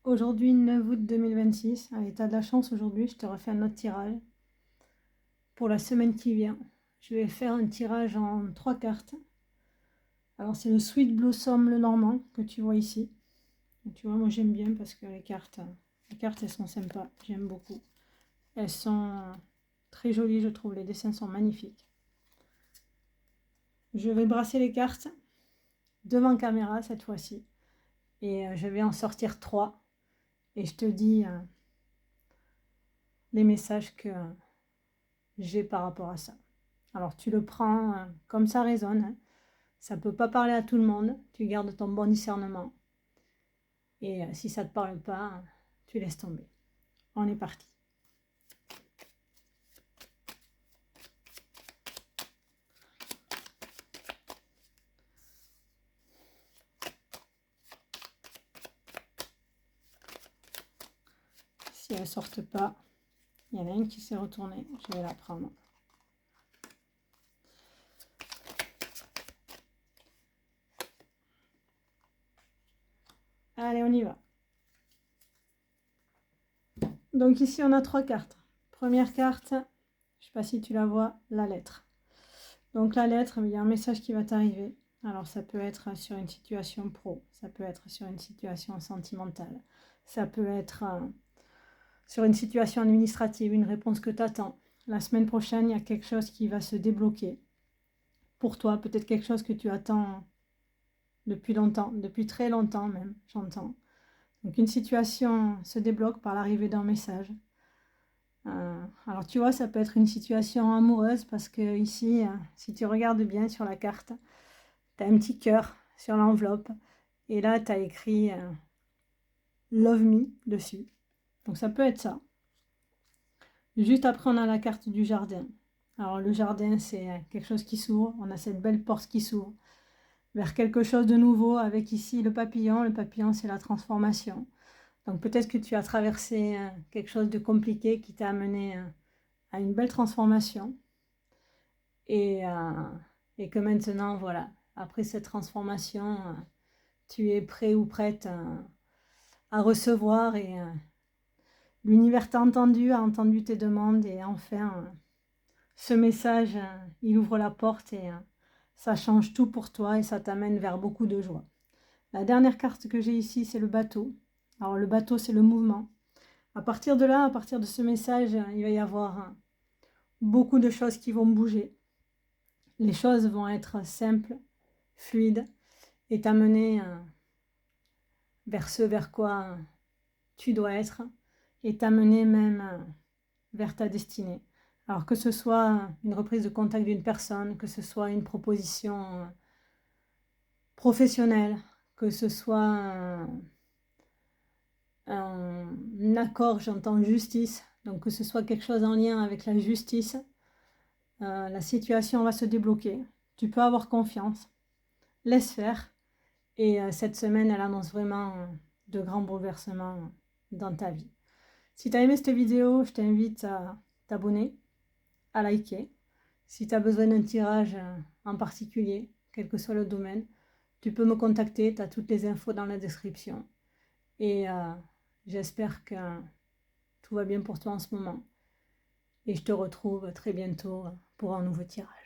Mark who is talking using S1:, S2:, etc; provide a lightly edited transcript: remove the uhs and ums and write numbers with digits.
S1: Aujourd'hui, 9 août 2026. Allez, t'as de la chance aujourd'hui, je te refais un autre tirage. Pour la semaine qui vient, je vais faire un tirage en 3 cartes. Alors, c'est le Sweet Blossom, le normand, que tu vois ici. Et tu vois, moi j'aime bien parce que les cartes, elles sont sympas. J'aime beaucoup. Elles sont très jolies, je trouve. Les dessins sont magnifiques. Je vais brasser les cartes devant caméra cette fois-ci. Et je vais en sortir 3. Et je te dis les messages que j'ai par rapport à ça. Alors tu le prends comme ça résonne. Hein. Ça ne peut pas parler à tout le monde. Tu gardes ton bon discernement. Et si ça ne te parle pas, tu laisses tomber. On est parti. Si elles ne sortent pas, il y en a une qui s'est retournée. Je vais la prendre. Allez, on y va. Donc ici, on a 3 cartes. Première carte, je ne sais pas si tu la vois, la lettre. Donc la lettre, il y a un message qui va t'arriver. Alors ça peut être sur une situation pro, ça peut être sur une situation sentimentale, ça peut être sur une situation administrative, une réponse que tu attends. La semaine prochaine, il y a quelque chose qui va se débloquer pour toi, peut-être quelque chose que tu attends depuis longtemps, depuis très longtemps même, j'entends. Donc une situation se débloque par l'arrivée d'un message. Alors tu vois, ça peut être une situation amoureuse parce que ici, si tu regardes bien sur la carte, tu as un petit cœur sur l'enveloppe et là tu as écrit Love Me dessus. Donc ça peut être ça. Juste après, on a la carte du jardin. Alors le jardin, c'est quelque chose qui s'ouvre. On a cette belle porte qui s'ouvre vers quelque chose de nouveau avec ici le papillon. Le papillon, c'est la transformation. Donc peut-être que tu as traversé quelque chose de compliqué qui t'a amené à une belle transformation. Et que maintenant, voilà, après cette transformation, tu es prêt ou prête à recevoir et l'univers t'a entendu, a entendu tes demandes et enfin, ce message, il ouvre la porte et ça change tout pour toi et ça t'amène vers beaucoup de joie. La dernière carte que j'ai ici, c'est le bateau. Alors le bateau, c'est le mouvement. À partir de là, à partir de ce message, il va y avoir beaucoup de choses qui vont bouger. Les choses vont être simples, fluides et t'amener vers ce vers quoi tu dois être et t'amener même vers ta destinée. Alors que ce soit une reprise de contact d'une personne, que ce soit une proposition professionnelle, que ce soit un accord, j'entends justice, donc que ce soit quelque chose en lien avec la justice, la situation va se débloquer. Tu peux avoir confiance, laisse faire. Et cette semaine, elle annonce vraiment de grands bouleversements dans ta vie. Si tu as aimé cette vidéo, je t'invite à t'abonner, à liker. Si tu as besoin d'un tirage en particulier, quel que soit le domaine, tu peux me contacter. Tu as toutes les infos dans la description. Et j'espère que tout va bien pour toi en ce moment. Et je te retrouve très bientôt pour un nouveau tirage.